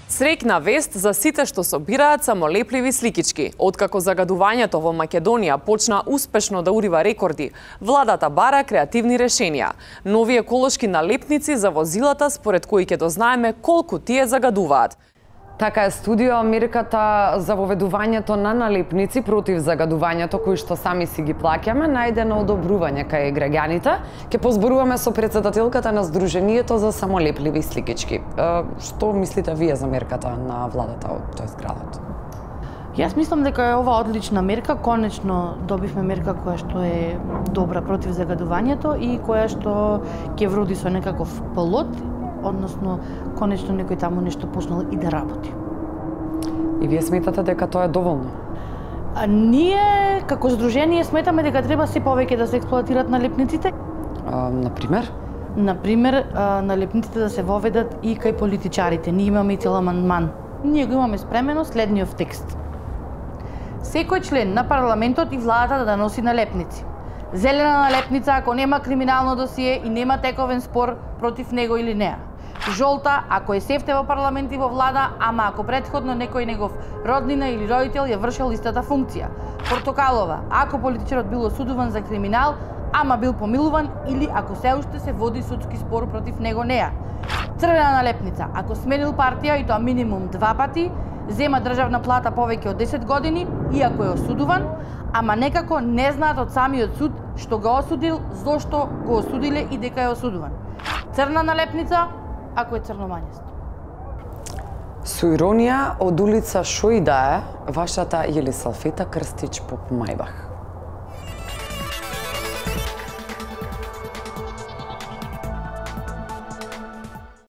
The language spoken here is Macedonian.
Среќна вест за сите што собираат самолепливи сликички. Откако загадувањето во Македонија почна успешно да урива рекорди, владата бара креативни решенија. Нови еколошки налепници за возилата според кои ќе дознаеме колку тие загадуваат. Така е студио мерката за воведувањето на налепници против загадувањето кои што сами си ги плаќаме најде на одобрување кај граѓаните. Ќе позборуваме со претседателката на Сдруженијето за самолепливи сликички. Што мислите вие за мерката на владата од тој градот? Јас мислам дека е ова одлична мерка. Конечно добивме мерка која што е добра против загадувањето и која што ќе вроди со некаков плод, односно конечно некој таму нешто почнал и да работи. И вие сметате дека тоа е доволно? Ние како здружение сметаме дека треба се повеќе да се експлоатираат налепниците. Например? Например, налепниците да се воведат и кај политичарите. Ние имаме и цел амандман. Ние го имаме спремено следниот текст. Секој член на парламентот и владата да носи налепници. Зелена налепница ако нема криминално досие и нема тековен спор против него или неа. Жолта ако е сефте во парламент и во влада, ама ако претходно некој негов роднина или родител ја вршел истата функција. Портокалова ако политичарот бил осудуван за криминал, ама бил помилуван или ако се уште се води судски спор против него неа. Црвена налепница ако сменил партија и тоа минимум 2 пати, зема државна плата повеќе од 10 години и ако е осудуван, ама некако не знаат од самиот суд што го осудил, зошто го осудиле и дека е осудуван. Црна налепница ако е црномањест. Со иронија од улица Шојдае, вашата Јелисавета Крстич по Мајбах.